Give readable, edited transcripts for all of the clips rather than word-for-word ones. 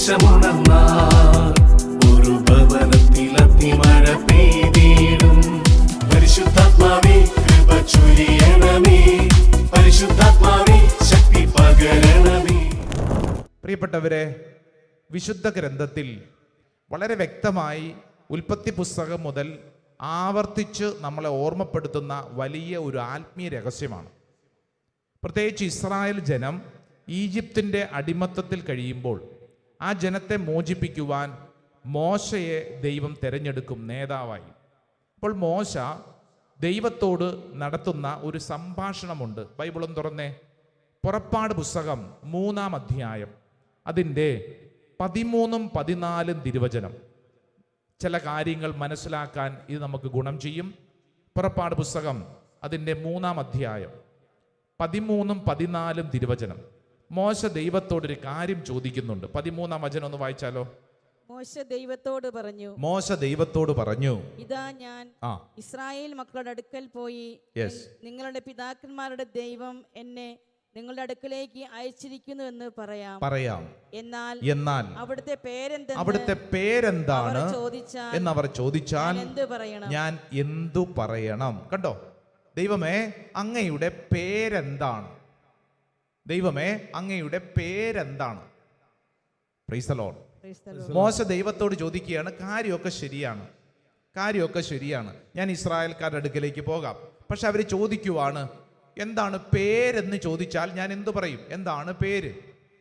സന്ദേശമുണർന്നാൽ ഒരു ഭവനത്തിൽ അഗ്നിമഴ പെയ്തിടും. പരിശുദ്ധാത്മാവേ കൃപ ചൊരിയണമേ, പരിശുദ്ധാത്മാവേ ശക്തി പകരണമേ. പ്രിയപ്പെട്ടവരെ, വിശുദ്ധ ഗ്രന്ഥത്തിൽ വളരെ വ്യക്തമായി ഉൽപ്പത്തി പുസ്തകം മുതൽ ആവർത്തിച്ച് നമ്മളെ ഓർമ്മപ്പെടുത്തുന്ന വലിയ ഒരു ആത്മീയ രഹസ്യമാണ്. പ്രത്യേകിച്ച് ഇസ്രായേൽ ജനം ഈജിപ്തിൻ്റെ അടിമത്തത്തിൽ കഴിയുമ്പോൾ ആ ജനത്തെ മോചിപ്പിക്കുവാൻ മോശയെ ദൈവം തിരഞ്ഞെടുക്കും നേതാവായി. അപ്പോൾ മോശ ദൈവത്തോട് നടത്തുന്ന ഒരു സംഭാഷണമുണ്ട്. ബൈബിളും തുറന്നേ, പുറപ്പാട് പുസ്തകം 3-ാം അധ്യായം അതിൻ്റെ 13-14 തിരുവചനം. ചില കാര്യങ്ങൾ മനസ്സിലാക്കാൻ ഇത് നമുക്ക് ഗുണം ചെയ്യും. പുറപ്പാട് പുസ്തകം അതിൻ്റെ 3-ാം അധ്യായം 13-14 തിരുവചനം. മോശ ദൈവത്തോടൊരു കാര്യം ചോദിക്കുന്നുണ്ട്. 13-ാം വചനം ഒന്ന് വായിച്ചാലോ? മോശ ദൈവത്തോട് പറഞ്ഞു, ഇതാ ഞാൻ ഇസ്രായേൽ മക്കളുടെ അടുക്കൽ പോയി നിങ്ങളുടെ പിതാക്കന്മാരുടെ ദൈവം എന്നെ നിങ്ങളുടെ അടുക്കലേക്ക് അയച്ചിരിക്കുന്നു എന്ന് പറയാം. എന്നാൽ അവിടുത്തെ പേരെന്താണ് എന്നവർ ചോദിച്ചാൽ ഞാൻ എന്തു പറയണം? കണ്ടോ, ദൈവമേ അങ്ങയുടെ പേരെന്താണ്? ദൈവമേ അങ്ങയുടെ പേരെന്താണ്? Praise the Lord. മോശ ദൈവത്തോട് ചോദിക്കുകയാണ്, കാര്യമൊക്കെ ശരിയാണ്, ഞാൻ ഇസ്രായേൽക്കാരുടെ അടുക്കലേക്ക് പോകാം. പക്ഷെ അവർ ചോദിക്കുവാണ്, എന്താണ് പേരെന്ന് ചോദിച്ചാൽ ഞാൻ എന്തു പറയും? എന്താണ് പേര്?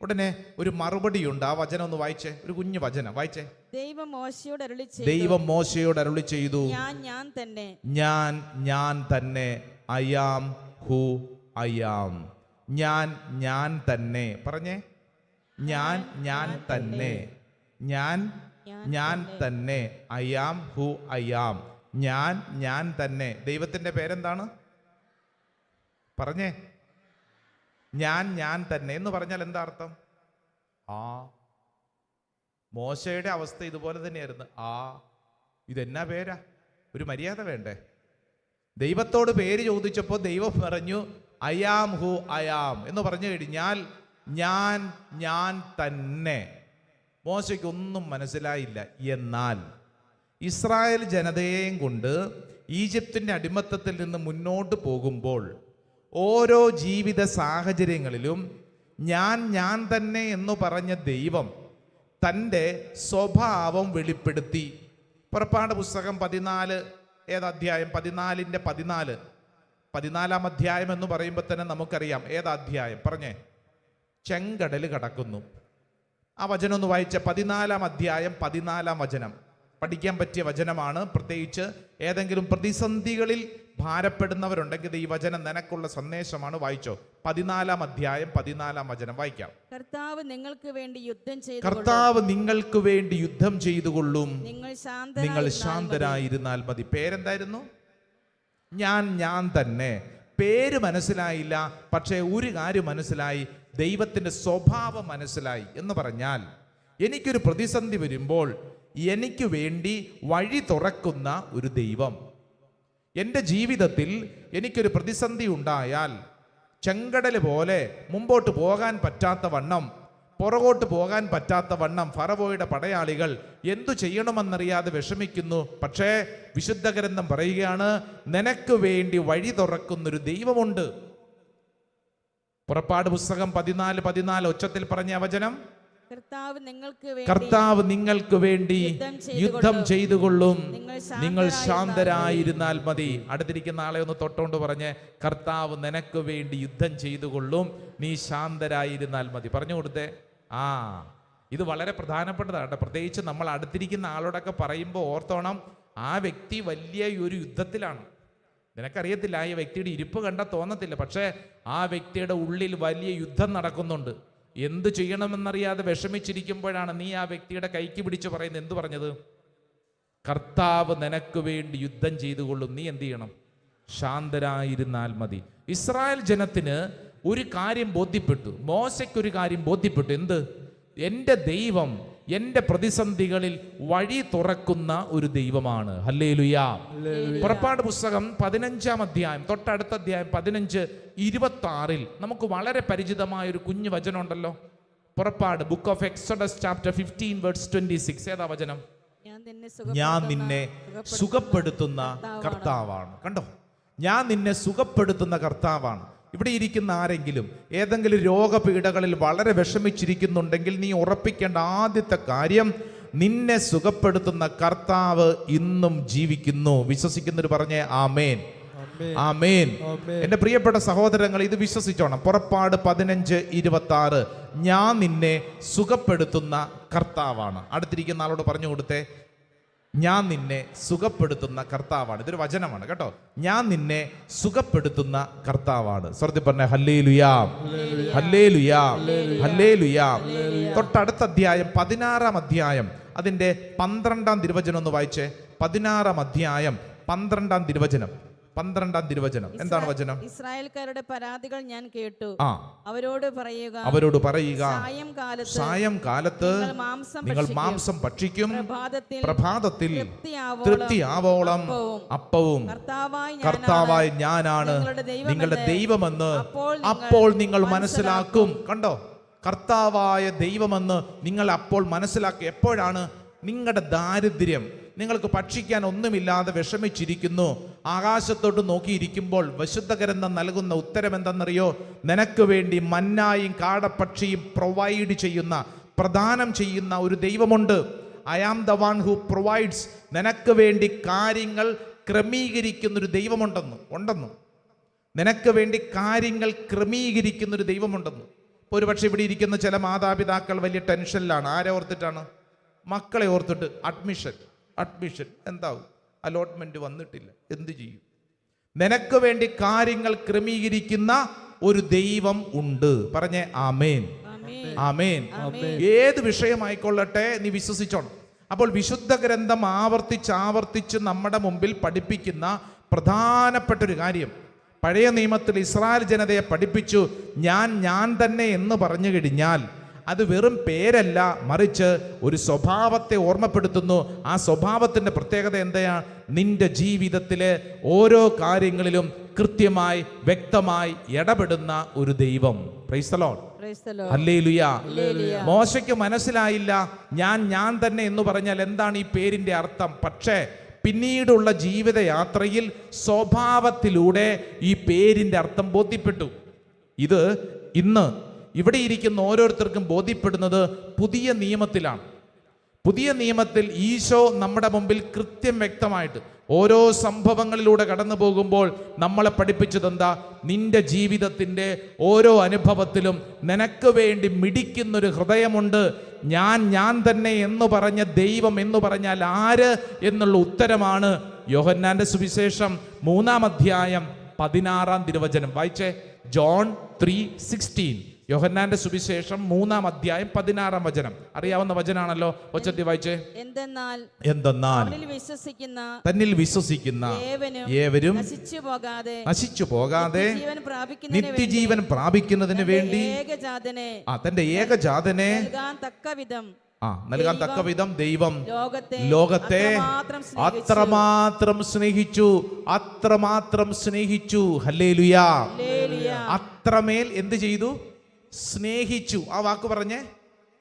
ഉടനെ ഒരു മറുപടിയുണ്ട്. ആ വചനം ഒന്ന് വായിച്ചേ, ഒരു കുഞ്ഞു വചനം വായിച്ചേ. ദൈവം മോശയോട് അരുളി ചെയ്തു, ഞാൻ തന്നെ I am who I am. ഞാൻ തന്നെ പറഞ്ഞേ, ഞാൻ തന്നെ I am who I am. ഞാൻ തന്നെ. ദൈവത്തിന്റെ പേരെന്താണ്? പറഞ്ഞേ. ഞാൻ തന്നെ എന്ന് പറഞ്ഞാൽ എന്താ അർത്ഥം? മോശയുടെ അവസ്ഥ ഇതുപോലെ തന്നെയായിരുന്നു. ഇതെന്നാ പേരാ? ഒരു മര്യാദ വേണ്ടേ? ദൈവത്തോട് പേര് ചോദിച്ചപ്പോൾ ദൈവം പറഞ്ഞു I am who I am എന്ന് പറഞ്ഞു കഴിഞ്ഞാൽ ഞാൻ തന്നെ. മോശയ്ക്കൊന്നും മനസ്സിലായില്ല. എന്നാൽ ഇസ്രായേൽ ജനതയെയും കൊണ്ട് ഈജിപ്തിൻ്റെ അടിമത്തത്തിൽ നിന്ന് മുന്നോട്ട് പോകുമ്പോൾ ഓരോ ജീവിത സാഹചര്യങ്ങളിലും ഞാൻ തന്നെ എന്ന് പറഞ്ഞ ദൈവം തൻ്റെ സ്വഭാവം വെളിപ്പെടുത്തി. പുറപ്പാട് പുസ്തകം 14 ഏതധ്യായം? 14-ന്റെ 14. 14-ാം അധ്യായം എന്ന് പറയുമ്പോൾ തന്നെ നമുക്കറിയാം ഏതധ്യായം? പറഞ്ഞേ. ചെങ്കടൽ കടക്കുന്നു. ആ വചനം ഒന്ന് വായിച്ച. 14-ാം അധ്യായം 14-ാം വചനം പഠിക്കാൻ പറ്റിയ വചനമാണ്. പ്രത്യേകിച്ച് ഏതെങ്കിലും പ്രതിസന്ധികളിൽ ഭാരപ്പെടുന്നവരുണ്ടെങ്കിൽ ഈ വചനം നിനക്കുള്ള സന്ദേശമാണ്. വായിച്ചോ. 14-ാം അധ്യായം 14-ാം വചനം വായിക്കാം. കർത്താവ് നിങ്ങൾക്ക് വേണ്ടി യുദ്ധം ചെയ്തുകൊള്ളും, നിങ്ങൾ ശാന്തരായിരുന്നാൽ മതി. പേരെന്തായിരുന്നു? ഞാൻ തന്നെ. പേര് മനസ്സിലായില്ല, പക്ഷേ ഒരു കാര്യം മനസ്സിലായി, ദൈവത്തിന്റെ സ്വഭാവം മനസ്സിലായി. എന്ന് പറഞ്ഞാൽ എനിക്കൊരു പ്രതിസന്ധി വരുമ്പോൾ എനിക്ക് വേണ്ടി വഴി തുറക്കുന്ന ഒരു ദൈവം. എൻ്റെ ജീവിതത്തിൽ എനിക്കൊരു പ്രതിസന്ധി ഉണ്ടായാൽ ചെങ്കടൽ പോലെ മുമ്പോട്ട് പോകാൻ പറ്റാത്ത വണ്ണം, പുറകോട്ട് പോകാൻ പറ്റാത്ത വണ്ണം ഫറവോയുടെ പടയാളികൾ എന്തു ചെയ്യണമെന്നറിയാതെ വിഷമിക്കുന്നു. പക്ഷേ വിശുദ്ധ ഗ്രന്ഥം പറയുകയാണ്, നിനക്ക് വേണ്ടി വഴി തുറക്കുന്നൊരു ദൈവമുണ്ട്. പുറപ്പാട് പുസ്തകം 14:14 ഉച്ചത്തിൽ പറഞ്ഞ വചനം, കർത്താവ് നിങ്ങൾക്ക് വേണ്ടി യുദ്ധം ചെയ്തുകൊള്ളും, നിങ്ങൾ ശാന്തരായിരുന്നാൽ മതി. അടുത്തിരിക്കുന്ന ആളെ ഒന്ന് തൊട്ടോണ്ട് പറഞ്ഞ്, കർത്താവ് നിനക്ക് വേണ്ടി യുദ്ധം ചെയ്തുകൊള്ളും, നീ ശാന്തരായിരുന്നാൽ മതി. പറഞ്ഞു കൊടുത്തേ. ഇത് വളരെ പ്രധാനപ്പെട്ടതാണ്. പ്രത്യേകിച്ച് നമ്മൾ അടുത്തിരിക്കുന്ന ആളോടൊക്കെ പറയുമ്പോൾ ഓർത്തോണം, ആ വ്യക്തി വലിയ ഒരു യുദ്ധത്തിലാണ്. നിനക്കറിയത്തില്ല, ആ വ്യക്തിയുടെ ഇരിപ്പ് കണ്ടാൽ തോന്നത്തില്ല, പക്ഷേ ആ വ്യക്തിയുടെ ഉള്ളിൽ വലിയ യുദ്ധം നടക്കുന്നുണ്ട്. എന്ത് ചെയ്യണമെന്നറിയാതെ വിഷമിച്ചിരിക്കുമ്പോഴാണ് നീ ആ വ്യക്തിയുടെ കൈക്ക് പിടിച്ച് പറയുന്നത്. എന്ത് പറഞ്ഞത്? കർത്താവ് നിനക്ക് വേണ്ടി യുദ്ധം ചെയ്തുകൊള്ളും, നീ എന്ത് ചെയ്യണം? ശാന്തരായിരുന്നാൽ മതി. ഇസ്രായേൽ ജനത്തിന് ഒരു കാര്യം ബോധ്യപ്പെട്ടു, മോശയ്ക്കൊരു കാര്യം ബോധ്യപ്പെട്ടു. എന്ത്? എൻ്റെ ദൈവം എൻ്റെ പ്രതിസന്ധികളിൽ വഴി തുറക്കുന്ന ഒരു ദൈവമാണ്. ഹല്ലേലൂയാ. പുറപ്പാട് പുസ്തകം 15-ാം അധ്യായം, തൊട്ടടുത്ത അധ്യായം 15:26 നമുക്ക് വളരെ പരിചിതമായ ഒരു കുഞ്ഞു വചനം ഉണ്ടല്ലോ. പുറപ്പാട്, ബുക്ക് ഓഫ് എക്സോഡസ് ചാപ്റ്റർ 15:26. ഏതാ വചനം? ഞാൻ നിന്നെ സുഖപ്പെടുത്തുന്ന കർത്താവാണ്. കണ്ടോ, ഞാൻ നിന്നെ സുഖപ്പെടുത്തുന്ന കർത്താവാണ്. ഇവിടെ ഇരിക്കുന്ന ആരെങ്കിലും ഏതെങ്കിലും രോഗപീഠകളിൽ വളരെ വിഷമിച്ചിരിക്കുന്നുണ്ടെങ്കിൽ നീ ഉറപ്പിക്കേണ്ട ആദ്യത്തെ കാര്യം, നിന്നെ സുഖപ്പെടുത്തുന്ന കർത്താവ് ഇന്നും ജീവിക്കുന്നു. വിശ്വസിക്കുന്നവർ പറഞ്ഞേ ആമേൻ, ആമേൻ. എന്റെ പ്രിയപ്പെട്ട സഹോദരങ്ങൾ, ഇത് വിശ്വസിച്ചോണം. പുറപ്പാട് 15:26, ഞാൻ നിന്നെ സുഖപ്പെടുത്തുന്ന കർത്താവാണ്. അടുത്തിരിക്കുന്ന ആളോട് പറഞ്ഞു കൊടുത്തേ, ഞാൻ നിന്നെ സുഖപ്പെടുത്തുന്ന കർത്താവാണ്. ഇതൊരു വചനമാണ് കേട്ടോ. ഞാൻ നിന്നെ സുഖപ്പെടുത്തുന്ന കർത്താവാണ്. സ്വർഗ്ഗത്തിൽ പറഞ്ഞ ഹല്ലേലൂയാ, ഹല്ലേലൂയാ, ഹല്ലേലൂയാ. തൊട്ടടുത്ത അധ്യായം 16-ാം അധ്യായം അതിന്റെ 12-ാം തിരുവചനം ഒന്ന് വായിച്ചേ. 16-ാം അധ്യായം 12-ാം തിരുവചനം. 12-ാം തിരുവചനം എന്താണ് വചനം? ഇസ്രായേൽക്കാരുടെ പരാതികൾ ഞാൻ കേട്ടു. അവരോട് പറയുക, സായംകാലത്ത് നിങ്ങൾ മാംസം ഭക്ഷിക്കും, പ്രഭാതത്തിൽ തൃപ്തിയാവോളം അപ്പവും കർത്താവായ ഞാനാണ് നിങ്ങളുടെ ദൈവമെന്ന് അപ്പോൾ നിങ്ങൾ മനസ്സിലാക്കും. കണ്ടോ, കർത്താവായ ദൈവമെന്ന് നിങ്ങൾ അപ്പോൾ മനസ്സിലാക്കും. എപ്പോഴാണ്? നിങ്ങളുടെ ദാരിദ്ര്യം, നിങ്ങൾക്ക് ഭക്ഷിക്കാൻ ഒന്നുമില്ലാതെ വിഷമിച്ചിരിക്കുന്നു, ആകാശത്തോട്ട് നോക്കിയിരിക്കുമ്പോൾ വിശുദ്ധ ഗ്രന്ഥം നൽകുന്ന ഉത്തരം എന്തെന്നറിയോ? നിനക്ക് വേണ്ടി മന്നായും കാടപ്പക്ഷിയും പ്രൊവൈഡ് ചെയ്യുന്ന, പ്രദാനം ചെയ്യുന്ന ഒരു ദൈവമുണ്ട്. I am the one who provides. നിനക്ക് വേണ്ടി കാര്യങ്ങൾ ക്രമീകരിക്കുന്നൊരു ദൈവമുണ്ടെന്ന് നിനക്ക് വേണ്ടി കാര്യങ്ങൾ ക്രമീകരിക്കുന്നൊരു ദൈവമുണ്ടെന്ന്. ഒരു പക്ഷെ ഇവിടെ ഇരിക്കുന്ന ചില മാതാപിതാക്കൾ വലിയ ടെൻഷനിലാണ്. ആരെ ഓർത്തിട്ടാണ്? മക്കളെ ഓർത്തിട്ട്. അഡ്മിഷൻ എന്താവും? അലോട്ട്മെന്റ് വന്നിട്ടില്ല, എന്ത് ചെയ്യും? നിനക്ക് വേണ്ടി കാര്യങ്ങൾ ക്രമീകരിക്കുന്ന ഒരു ദൈവം ഉണ്ട്. പറഞ്ഞേ ആമേൻ, ആമേൻ. ഏത് വിഷയമായിക്കൊള്ളട്ടെ, നീ വിശ്വസിച്ചോണം. അപ്പോൾ വിശുദ്ധ ഗ്രന്ഥം ആവർത്തിച്ച് നമ്മുടെ മുമ്പിൽ പഠിപ്പിക്കുന്ന പ്രധാനപ്പെട്ട ഒരു കാര്യം, പഴയ നിയമത്തിൽ ഇസ്രായേൽ ജനതയെ പഠിപ്പിച്ചു, ഞാൻ തന്നെ എന്ന് പറഞ്ഞു കഴിഞ്ഞാൽ അത് വെറും പേരല്ല, മറിച്ച് ഒരു സ്വഭാവത്തെ ഓർമ്മപ്പെടുത്തുന്നു. ആ സ്വഭാവത്തിൻ്റെ പ്രത്യേകത എന്താണ്? നിന്റെ ജീവിതത്തിലെ ഓരോ കാര്യങ്ങളിലും കൃത്യമായി വ്യക്തമായി ഇടപെടുന്ന ഒരു ദൈവം. Praise the Lord, hallelujah. മോശയ്ക്ക് മനസ്സിലായില്ല ഞാൻ തന്നെ എന്ന് പറഞ്ഞാൽ എന്താണ് ഈ പേരിന്റെ അർത്ഥം. പക്ഷേ പിന്നീടുള്ള ജീവിതയാത്രയിൽ സ്വഭാവത്തിലൂടെ ഈ പേരിന്റെ അർത്ഥം ബോധ്യപ്പെട്ടു. ഇത് ഇന്ന് ഇവിടെ ഇരിക്കുന്ന ഓരോരുത്തർക്കും ബോധ്യപ്പെടുന്നത് പുതിയ നിയമത്തിലാണ്. പുതിയ നിയമത്തിൽ ഈശോ നമ്മുടെ മുമ്പിൽ കൃത്യം വ്യക്തമായിട്ട് ഓരോ സംഭവങ്ങളിലൂടെ കടന്നു പോകുമ്പോൾ നമ്മളെ പഠിപ്പിച്ചത് എന്താ? നിന്റെ ജീവിതത്തിൻ്റെ ഓരോ അനുഭവത്തിലും നിനക്ക് വേണ്ടി മിടിക്കുന്നൊരു ഹൃദയമുണ്ട്. ഞാൻ തന്നെ എന്ന് പറഞ്ഞ ദൈവം എന്ന് പറഞ്ഞാൽ ആര് എന്നുള്ള ഉത്തരമാണ് യോഹന്നാന്റെ സുവിശേഷം 3-ാം അധ്യായം 16-ാം തിരുവചനം. വായിച്ചേ, John 3:16. യോഹന്നാന്റെ സുവിശേഷം 3-ാം അധ്യായം 16-ാം വചനം. അറിയാവുന്ന വചനാണല്ലോ, ഒച്ചത്തി വായിച്ചേ. എന്തെന്നാൽ തന്നിൽ വിശ്വസിക്കുന്ന ഏവരും നശിച്ചു പോകാതെ നിത്യജീവൻ പ്രാപിക്കുന്നതിന് വേണ്ടി തന്റെ ഏകജാതനെ നൽകാൻ തക്കവിധം ദൈവം ലോകത്തെ അത്രമാത്രം സ്നേഹിച്ചു. ഹല്ലേലൂയാ. അത്രമേൽ എന്ത് ചെയ്തു? സ്നേഹിച്ചു. ആ വാക്ക് പറഞ്ഞേ,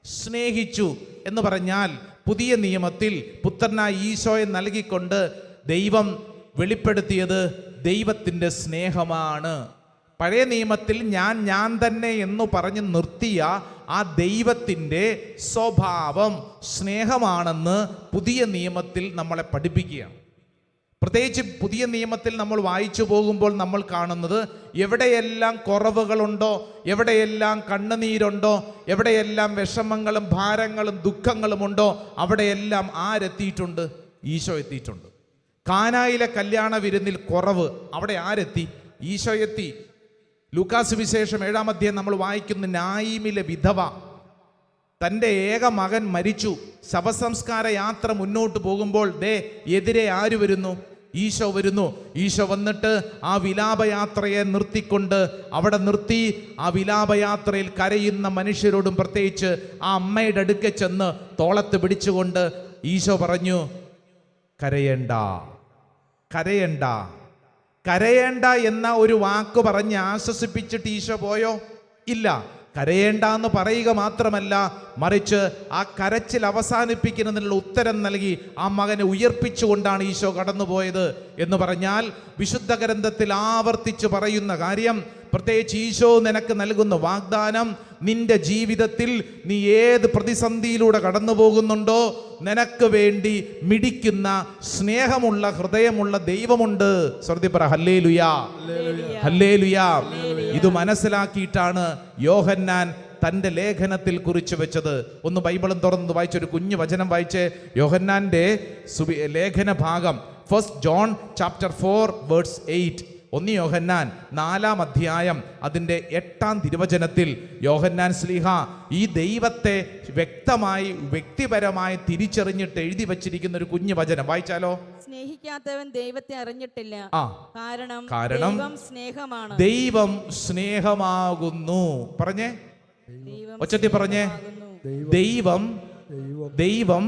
സ്നേഹിച്ചു എന്ന് പറഞ്ഞാൽ പുതിയ നിയമത്തിൽ പുത്രനായ ഈശോയെ നൽകിക്കൊണ്ട് ദൈവം വെളിപ്പെടുത്തിയത് ദൈവത്തിൻ്റെ സ്നേഹമാണ്. പഴയ നിയമത്തിൽ ഞാൻ തന്നെ എന്ന് പറഞ്ഞ് നിർത്തിയ ആ ദൈവത്തിൻ്റെ സ്വഭാവം സ്നേഹമാണെന്ന് പുതിയ നിയമത്തിൽ നമ്മളെ പഠിപ്പിക്കുകയാണ്. പ്രത്യേകിച്ച് പുതിയ നിയമത്തിൽ നമ്മൾ വായിച്ചു പോകുമ്പോൾ നമ്മൾ കാണുന്നത് എവിടെയെല്ലാം കുറവുകളുണ്ടോ, എവിടെയെല്ലാം കണ്ണുനീരുണ്ടോ, എവിടെയെല്ലാം വിഷമങ്ങളും ഭാരങ്ങളും ദുഃഖങ്ങളും ഉണ്ടോ, അവിടെയെല്ലാം ആരെത്തിയിട്ടുണ്ട്? ഈശോ എത്തിയിട്ടുണ്ട്. കാനായിലെ കല്യാണ വിരുന്നിൽ കുറവ്, അവിടെ ആരെത്തി? ഈശോ എത്തി. ലൂക്കാസ് സുവിശേഷം 7-ാം അധ്യായം നമ്മൾ വായിക്കുന്ന നായിമിലെ വിധവ, തൻ്റെ ഏക മകൻ മരിച്ചു. ശവസംസ്കാര യാത്ര മുന്നോട്ട് പോകുമ്പോൾ എതിരെ ആര് വരുന്നു? ഈശോ വരുന്നു. ഈശോ വന്നിട്ട് ആ വിലാപയാത്രയെ നിർത്തിക്കൊണ്ട് അവിടെ നിർത്തി. ആ വിലാപയാത്രയിൽ കരയുന്ന മനുഷ്യരോടും പ്രത്യേകിച്ച് ആ അമ്മയുടെ അടുക്കെ ചെന്ന് തോളത്ത് പിടിച്ചുകൊണ്ട് ഈശോ പറഞ്ഞു, കരയണ്ട, കരയണ്ട, കരയേണ്ട എന്ന ഒരു വാക്ക് പറഞ്ഞ് ആശ്വസിപ്പിച്ചിട്ട് ഈശോ പോയോ? ഇല്ല. കരയേണ്ടെന്ന് പറയുക മാത്രമല്ല, മറിച്ച് ആ കരച്ചിൽ അവസാനിപ്പിക്കുന്നതിനുള്ള ഉത്തരം നൽകി ആ മകനെ ഉയർപ്പിച്ചുകൊണ്ടാണ് ഈശോ കടന്നുപോയത് എന്ന് പറഞ്ഞാൽ, വിശുദ്ധ ഗ്രന്ഥത്തിൽ ആവർത്തിച്ച് പറയുന്ന കാര്യം, പ്രത്യേകിച്ച് ഈശോ നിനക്ക് നൽകുന്ന വാഗ്ദാനം, നിന്റെ ജീവിതത്തിൽ നീ ഏത് പ്രതിസന്ധിയിലൂടെ കടന്നു പോകുന്നുണ്ടോ, നിനക്ക് വേണ്ടി മിടിക്കുന്ന സ്നേഹമുള്ള ഹൃദയമുള്ള ദൈവമുണ്ട്. ശ്രദ്ധി പറ ഹല്ലേലൂയാ, ഹല്ലേലൂയാ. ഇത് മനസ്സിലാക്കിയിട്ടാണ് യോഹന്നാൻ തൻ്റെ ലേഖനത്തിൽ കുറിച്ചു വെച്ചത്. ഒന്ന് ബൈബിളും തുറന്ന് വായിച്ചൊരു കുഞ്ഞു വചനം വായിച്ച് യോഹന്നാന്റെ ലേഖന ഭാഗം, 1 John chapter 4 verse 8. 1 യോഹന്നാൻ 4-ാം അധ്യായം അതിൻ്റെ 8-ാം തിരുവചനത്തിൽ യോഹന്നാൻ ശ്ലീഹ ഈ ദൈവത്തെ വ്യക്തമായി വ്യക്തിപരമായി തിരിച്ചറിഞ്ഞിട്ട് എഴുതി വച്ചിരിക്കുന്ന ഒരു കുഞ്ഞു വചനം വായിച്ചാലോ? സ്നേഹിക്കാത്തവൻ ദൈവത്തെ അറിഞ്ഞിട്ടില്ല, കാരണം ദൈവം സ്നേഹമാണ്. ദൈവം സ്നേഹമാകുന്നു. പറഞ്ഞേ, ഒച്ചത്തി പറഞ്ഞേ, ദൈവം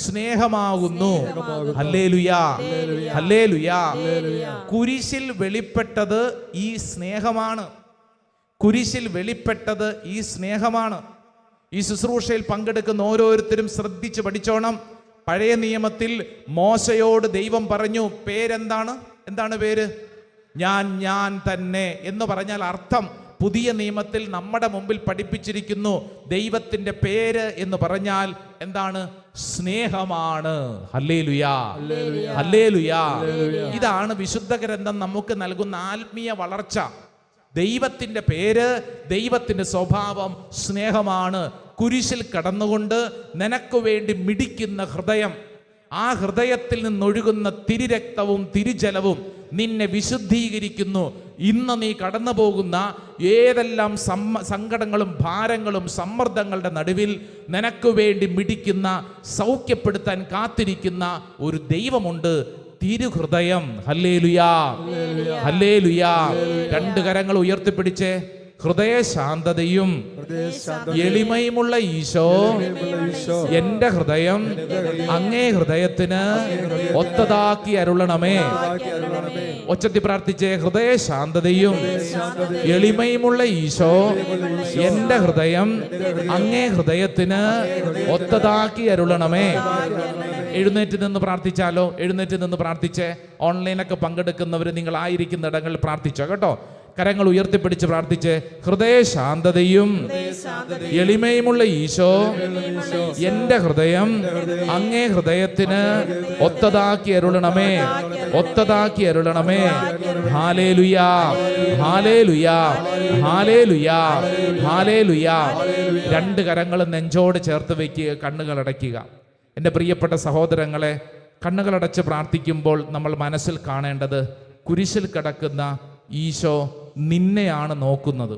സ്നേഹമാകുന്നു. ഹല്ലേലൂയാ, ഹല്ലേലൂയാ. കുരിശിൽ വെളിപ്പെട്ടത് ഈ സ്നേഹമാണ്. കുരിശിൽ വെളിപ്പെട്ടത് ഈ സ്നേഹമാണ്. ഈ ശുശ്രൂഷയിൽ പങ്കെടുക്കുന്ന ഓരോരുത്തരും ശ്രദ്ധിച്ച് പഠിച്ചോണം. പഴയ നിയമത്തിൽ മോശയോട് ദൈവം പറഞ്ഞു, പേരെന്താണ്? എന്താണ് പേര്? ഞാൻ തന്നെ എന്ന് പറഞ്ഞാൽ അർത്ഥം പുതിയ നിയമത്തിൽ നമ്മുടെ മുമ്പിൽ പഠിപ്പിച്ചിരിക്കുന്നു. ദൈവത്തിന്റെ പേര് എന്ന് പറഞ്ഞാൽ എന്താണ്? സ്നേഹമാണ്. ഹല്ലേലൂയാ, ഹല്ലേലൂയാ. ഇതാണ് വിശുദ്ധ ഗ്രന്ഥം നമുക്ക് നൽകുന്ന ആത്മീയ വളർച്ച. ദൈവത്തിന്റെ പേര്, ദൈവത്തിന്റെ സ്വഭാവം സ്നേഹമാണ്. കുരിശിൽ കടന്നുകൊണ്ട് നിനക്ക് വേണ്ടി മിടിക്കുന്ന ഹൃദയം, ആ ഹൃദയത്തിൽ നിന്നൊഴുകുന്ന തിരുരക്തവും തിരുജലവും നിന്നെ വിശുദ്ധീകരിക്കുന്നു. ഇന്ന് നീ കടന്നു പോകുന്ന ഏതെല്ലാം സങ്കടങ്ങളും ഭാരങ്ങളും സമ്മർദ്ദങ്ങളുടെ നടുവിൽ നിനക്ക് വേണ്ടി മിടിക്കുന്ന, സൗഖ്യപ്പെടുത്താൻ കാത്തിരിക്കുന്ന ഒരു ദൈവമുണ്ട്, തിരുഹൃദയം. ഹല്ലേലൂയാ, ഹല്ലേലൂയാ. 2 കരങ്ങൾ ഉയർത്തിപ്പിടിച്ചേ. ഹൃദയശാന്തതയും എളിമയുമുള്ള ഈശോ എന്റെ ഹൃദയം അങ്ങേ ഹൃദയത്തിന് ഒത്തതാക്കി അരുളണമേ. ഒച്ചത്തി പ്രാർത്ഥിച്ചേ. ഹൃദയശാന്തതയും എളിമയുമുള്ള ഈശോ എന്റെ ഹൃദയം അങ്ങേ ഹൃദയത്തിന് ഒത്തതാക്കി അരുളണമേ. എഴുന്നേറ്റ് നിന്ന് പ്രാർത്ഥിച്ചാലോ? എഴുന്നേറ്റ് നിന്ന് പ്രാർത്ഥിച്ചേ. ഓൺലൈനൊക്കെ പങ്കെടുക്കുന്നവർ നിങ്ങളായിരിക്കുന്ന ഇടങ്ങളിൽ പ്രാർത്ഥിച്ചോ കേട്ടോ. കരങ്ങൾ ഉയർത്തിപ്പിടിച്ച് പ്രാർത്ഥിച്ച്. ഹൃദയശാന്തതയും എളിമയുമുള്ള ഈശോ എന്റെ ഹൃദയം അങ്ങേ ഹൃദയത്തിന് ഒത്തതാക്കി അരുളണമേ, ഒത്തതാക്കി അരുളണമേ. ഹല്ലേലൂയാ, ഹല്ലേലൂയാ, ഹല്ലേലൂയാ, ഹല്ലേലൂയാ. 2 കരങ്ങളും നെഞ്ചോട് ചേർത്ത് വയ്ക്കുക, കണ്ണുകൾ അടയ്ക്കുക. എൻ്റെ പ്രിയപ്പെട്ട സഹോദരങ്ങളെ, കണ്ണുകളടച്ച് പ്രാർത്ഥിക്കുമ്പോൾ നമ്മൾ മനസ്സിൽ കാണേണ്ടത്, കുരിശിൽ കിടക്കുന്ന ഈശോ നിന്നെയാണ് നോക്കുന്നത്.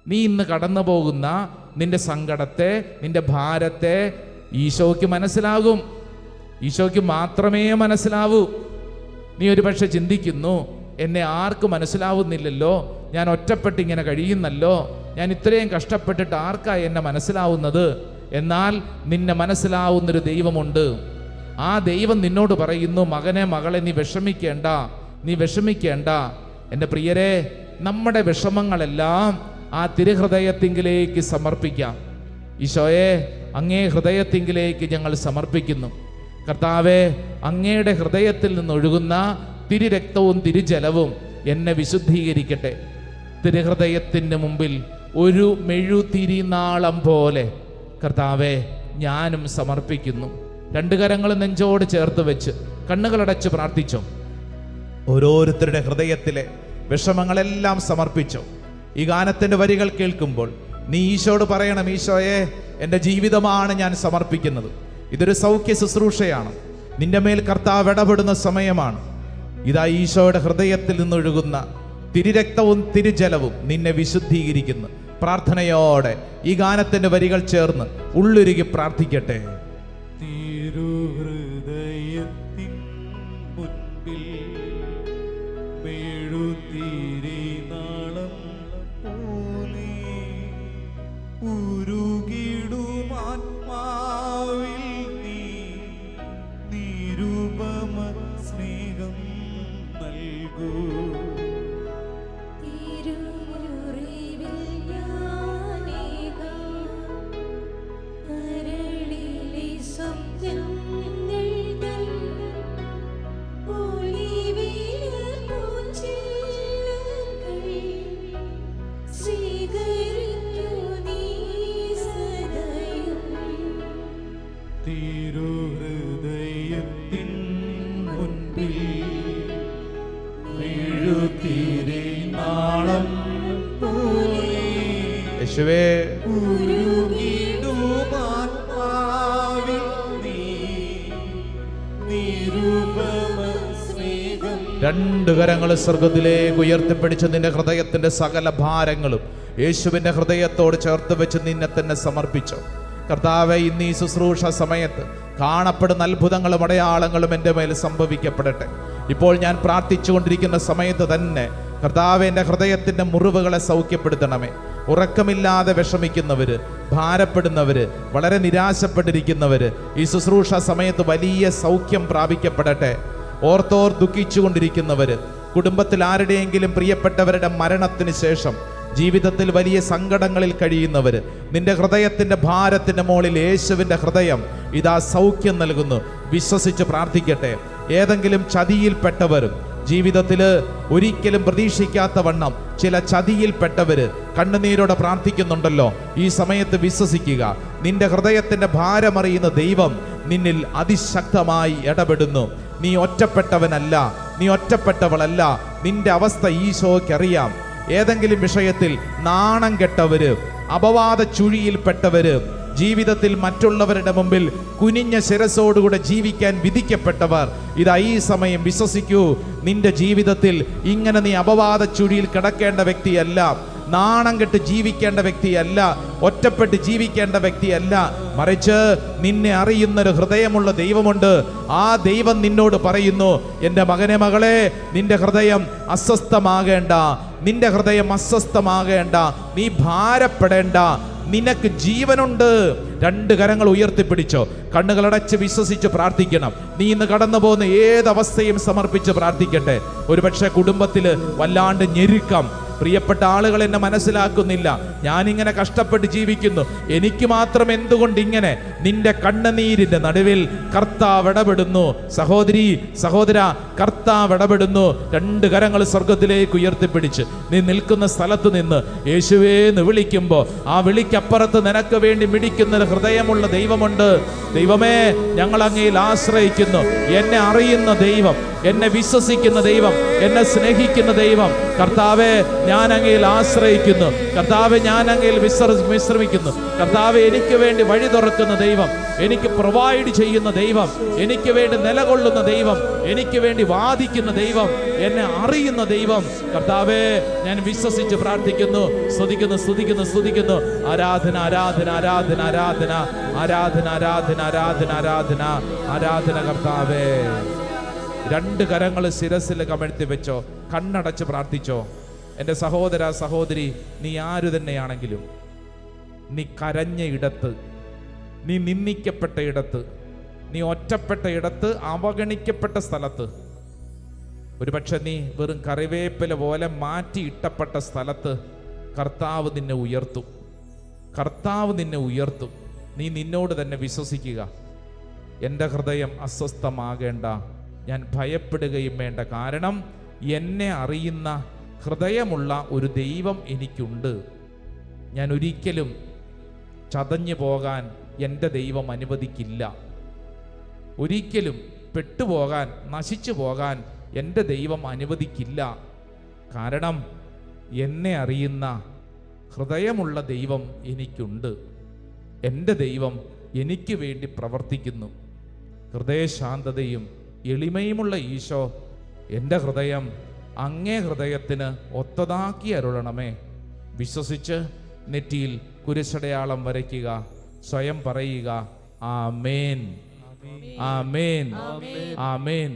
നീ ഇന്ന് കടന്നു പോകുന്ന നിന്റെ സങ്കടത്തെ, നിന്റെ ഭാരത്തെ ഈശോയ്ക്ക് മനസ്സിലാകും. ഈശോയ്ക്ക് മാത്രമേ മനസ്സിലാവൂ. നീ ഒരു പക്ഷെ ചിന്തിക്കുന്നു, എന്നെ ആർക്കും മനസ്സിലാവുന്നില്ലല്ലോ, ഞാൻ ഒറ്റപ്പെട്ട് ഇങ്ങനെ കഴിയുന്നല്ലോ, ഞാൻ ഇത്രയും കഷ്ടപ്പെട്ടിട്ട് ആർക്കായി എന്നെ മനസ്സിലാവുന്നത്? എന്നാൽ നിന്നെ മനസ്സിലാവുന്നൊരു ദൈവമുണ്ട്. ആ ദൈവം നിന്നോട് പറയുന്നു, മകനെ, മകളെ, നീ വിഷമിക്കേണ്ട, നീ വിഷമിക്കേണ്ട. എൻ്റെ പ്രിയരെ, നമ്മുടെ വിഷമങ്ങളെല്ലാം ആ തിരുഹൃദയത്തിങ്കിലേക്ക് സമർപ്പിക്കാം. ഈശോയെ, അങ്ങേ ഹൃദയത്തിങ്കിലേക്ക് ഞങ്ങൾ സമർപ്പിക്കുന്നു. കർത്താവേ, അങ്ങയുടെ ഹൃദയത്തിൽ നിന്നൊഴുകുന്ന തിരുരക്തവും തിരുജലവും എന്നെ വിശുദ്ധീകരിക്കട്ടെ. തിരുഹൃദയത്തിൻ്റെ മുമ്പിൽ ഒരു മെഴുതിരിനാളം പോലെ കർത്താവേ ഞാനും സമർപ്പിക്കുന്നു. 2 കരങ്ങൾ നെഞ്ചോട് ചേർത്ത് വെച്ച് കണ്ണുകളടച്ച് പ്രാർത്ഥിച്ചോ. ഓരോരുത്തരുടെ ഹൃദയത്തിലെ വിഷമങ്ങളെല്ലാം സമർപ്പിച്ചോ. ഈ ഗാനത്തിൻ്റെ വരികൾ കേൾക്കുമ്പോൾ നീ ഈശോട് പറയണം, ഈശോയെ, എൻ്റെ ജീവിതമാണ് ഞാൻ സമർപ്പിക്കുന്നത്. ഇതൊരു സൗഖ്യ ശുശ്രൂഷയാണ്. നിന്റെ മേൽ കർത്താവ് ഇടപെടുന്ന സമയമാണ്. ഇതാ ഈശോയുടെ ഹൃദയത്തിൽ നിന്നൊഴുകുന്ന തിരുരക്തവും തിരുജലവും നിന്നെ വിശുദ്ധീകരിക്കുന്നു. പ്രാർത്ഥനയോടെ ഈ ഗാനത്തിൻ്റെ വരികൾ ചേർന്ന് ഉള്ളുരുകി പ്രാർത്ഥിക്കട്ടെ. തിരുഹൃദയത്തിൻ മുൻപിൽ മെഴുതിരിനാളം പോലെ ഉരുകിടും ആത്മാവിൽ നീ നിരുപമ സ്നേഹം നൽകൂ. തിരുമുറിവിൽ ഞാൻ തിരുഹൃദയത്തിൻ മുൻപിൽ എഴുത്തിരി നാളം പോലെ യേശുവേ ഉരുകിടുമാത്മാവിൽ നീ നിരുപമ സ്നേഹം. രണ്ട് കരങ്ങൾ സ്വർഗത്തിലേക്ക് ഉയർത്തിപ്പിടിച്ച് നിന്റെ ഹൃദയത്തിന്റെ സകല ഭാരങ്ങളും യേശുവിന്റെ ഹൃദയത്തോട് ചേർത്ത് വെച്ച് നിന്നെ തന്നെ സമർപ്പിച്ചു. കർത്താവേ, ഇന്ന് ഈ ശുശ്രൂഷ സമയത്ത് കാണപ്പെടുന്ന അത്ഭുതങ്ങളും അടയാളങ്ങളും എൻ്റെ മേൽ സംഭവിക്കപ്പെടട്ടെ. ഇപ്പോൾ ഞാൻ പ്രാർത്ഥിച്ചുകൊണ്ടിരിക്കുന്ന സമയത്ത് തന്നെ കർത്താവേ, എൻ്റെ ഹൃദയത്തിൻ്റെ മുറിവുകളെ സൗഖ്യപ്പെടുത്തണമേ. ഉറക്കമില്ലാതെ വിഷമിക്കുന്നവര്, ഭാരപ്പെടുന്നവര്, വളരെ നിരാശപ്പെട്ടിരിക്കുന്നവര് ഈ ശുശ്രൂഷ സമയത്ത് വലിയ സൗഖ്യം പ്രാപിക്കപ്പെടട്ടെ. ഓർത്തോർ ദുഃഖിച്ചുകൊണ്ടിരിക്കുന്നവര്, കുടുംബത്തിൽ ആരുടെയെങ്കിലും പ്രിയപ്പെട്ടവരുടെ മരണത്തിന് ശേഷം ജീവിതത്തിൽ വലിയ സങ്കടങ്ങളിൽ കഴിയുന്നവര്, നിന്റെ ഹൃദയത്തിന്റെ ഭാരത്തിന്റെ മുകളിൽ യേശുവിന്റെ ഹൃദയം ഇതാ സൗഖ്യം നൽകുന്നു. വിശ്വസിച്ച് പ്രാർത്ഥിക്കട്ടെ. ഏതെങ്കിലും ചതിയിൽപ്പെട്ടവരും ജീവിതത്തിൽ ഒരിക്കലും പ്രതീക്ഷിക്കാത്ത വണ്ണം ചില ചതിയിൽപ്പെട്ടവര് കണ്ണുനീരോടെ പ്രാർത്ഥിക്കുന്നുണ്ടല്ലോ, ഈ സമയത്ത് വിശ്വസിക്കുക. നിന്റെ ഹൃദയത്തിന്റെ ഭാരമറിയുന്ന ദൈവം നിന്നിൽ അതിശക്തമായി ഇടപെടുന്നു. നീ ഒറ്റപ്പെട്ടവനല്ല, നീ ഒറ്റപ്പെട്ടവളല്ല. നിന്റെ അവസ്ഥ ഈശോയ്ക്കറിയാം. ഏതെങ്കിലും വിഷയത്തിൽ നാണം കെട്ടവര്, അപവാദ ചുഴിയിൽപ്പെട്ടവര്, ജീവിതത്തിൽ മറ്റുള്ളവരുടെ മുമ്പിൽ കുനിഞ്ഞ ശിരസോടുകൂടെ ജീവിക്കാൻ വിധിക്കപ്പെട്ടവർ, ഇതാ ഈ സമയം വിശ്വസിക്കൂ. നിന്റെ ജീവിതത്തിൽ ഇങ്ങനെ നീ അപവാദ ചുഴിയിൽ കിടക്കേണ്ട വ്യക്തിയല്ല, നാണം കെട്ട് ജീവിക്കേണ്ട വ്യക്തിയല്ല, ഒറ്റപ്പെട്ട് ജീവിക്കേണ്ട വ്യക്തിയല്ല. മറിച്ച് നിന്നെ അറിയുന്നൊരു ഹൃദയമുള്ള ദൈവമുണ്ട്. ആ ദൈവം നിന്നോട് പറയുന്നു, എൻ്റെ മകനെ, മകളെ, നിന്റെ ഹൃദയം അസ്വസ്ഥമാകേണ്ട, നിന്റെ ഹൃദയം അസ്വസ്ഥമാകേണ്ട, നീ ഭാരപ്പെടേണ്ട, നിനക്ക് ജീവനുണ്ട്. രണ്ട് കരങ്ങൾ ഉയർത്തിപ്പിടിച്ചോ, കണ്ണുകളടച്ച് വിശ്വസിച്ച് പ്രാർത്ഥിക്കണം. നീ ഇന്ന് കടന്നു പോകുന്ന ഏതവസ്ഥയും സമർപ്പിച്ച് പ്രാർത്ഥിക്കട്ടെ. ഒരുപക്ഷെ കുടുംബത്തില് വല്ലാണ്ട് ഞെരുക്കം, പ്രിയപ്പെട്ട ആളുകൾ എന്നെ മനസ്സിലാക്കുന്നില്ല, ഞാനിങ്ങനെ കഷ്ടപ്പെട്ട് ജീവിക്കുന്നു, എനിക്ക് മാത്രം എന്തുകൊണ്ട് ഇങ്ങനെ? നിന്റെ കണ്ണുനീരിന്റെ നടുവിൽ കർത്താവ് ഇടപെടുന്നു. സഹോദരി, സഹോദര, കർത്താവ് ഇടപെടുന്നു. രണ്ട് കരങ്ങൾ സ്വർഗത്തിലേക്ക് ഉയർത്തിപ്പിടിച്ച് നീ നിൽക്കുന്ന സ്ഥലത്ത് നിന്ന് യേശുവേ എന്ന് വിളിക്കുമ്പോൾ ആ വിളിക്കപ്പുറത്ത് നിനക്ക് വേണ്ടി മിടിക്കുന്ന ഒരു ഹൃദയമുള്ള ദൈവമുണ്ട്. ദൈവമേ, ഞങ്ങൾ അങ്ങയിൽ ആശ്രയിക്കുന്നു. എന്നെ അറിയുന്ന ദൈവം, എന്നെ വിശ്വസിക്കുന്ന ദൈവം, എന്നെ സ്നേഹിക്കുന്ന ദൈവം, കർത്താവേ, ഞാൻ അങ്ങയിൽ ആശ്രയിക്കുന്നു. കർത്താവേ, ഞാൻ അങ്ങയിൽ വിശ്രമിക്കുന്നു. കർത്താവേ, എനിക്ക് വേണ്ടി വഴി തുറക്കുന്ന ദൈവം, എനിക്ക് പ്രൊവൈഡ് ചെയ്യുന്ന ദൈവം, എനിക്ക് വേണ്ടി നിലകൊള്ളുന്ന ദൈവം, എനിക്ക് വേണ്ടി വാദിക്കുന്ന ദൈവം, എന്നെ അറിയുന്ന ദൈവം. കർത്താവേ, ഞാൻ വിശ്വസിച്ച് പ്രാർത്ഥിക്കുന്നു. സ്തുതിക്കുന്നു, സ്തുതിക്കുന്നു, സ്തുതിക്കുന്നു. ആരാധന, ആരാധന, ആരാധന, ആരാധന, ആരാധന, ആരാധന, ആരാധന, ആരാധന, ആരാധന. കർത്താവേ, രണ്ട് കരങ്ങൾ ശിരസിൽ കമഴ്ത്തി വെച്ചോ, കണ്ണടച്ച് പ്രാർത്ഥിച്ചോ. എൻ്റെ സഹോദര, സഹോദരി, നീ ആരു തന്നെയാണെങ്കിലും, നീ കരഞ്ഞ ഇടത്ത്, നീ നിന്ദിക്കപ്പെട്ട ഇടത്ത്, നീ ഒറ്റപ്പെട്ട ഇടത്ത്, അവഗണിക്കപ്പെട്ട സ്ഥലത്ത്, ഒരുപക്ഷെ നീ വെറും കറിവേപ്പില പോലെ മാറ്റി ഇട്ടപ്പെട്ട സ്ഥലത്ത് കർത്താവ് നിന്നെ ഉയർത്തും. കർത്താവ് നിന്നെ ഉയർത്തും. നീ നിന്നോട് തന്നെ വിശ്വസിക്കുക. എൻ്റെ ഹൃദയം അസ്വസ്ഥമാകേണ്ട, ഞാൻ ഭയപ്പെടുകയും വേണ്ട. കാരണം എന്നെ അറിയുന്ന ഹൃദയമുള്ള ഒരു ദൈവം എനിക്കുണ്ട്. ഞാൻ ഒരിക്കലും ചതഞ്ഞു പോകാൻ എൻ്റെ ദൈവം അനുവദിക്കില്ല. ഒരിക്കലും പെട്ടുപോകാൻ, നശിച്ചു പോകാൻ എൻ്റെ ദൈവം അനുവദിക്കില്ല. കാരണം എന്നെ അറിയുന്ന ഹൃദയമുള്ള ദൈവം എനിക്കുണ്ട്. എൻ്റെ ദൈവം എനിക്ക് വേണ്ടി പ്രവർത്തിക്കുന്നു. ഹൃദയശാന്തതയും എളിമയുമുള്ള ഈശോ, എൻ്റെ ഹൃദയം അങ്ങേ ഹൃദയത്തിന് ഒത്തതാക്കി അരുളണമേ. വിശ്വസിച്ച് നെറ്റിയിൽ കുരിശടയാളം വരയ്ക്കുക. സ്വയം പറയുക, ആമേൻ, ആമേൻ, ആമേൻ.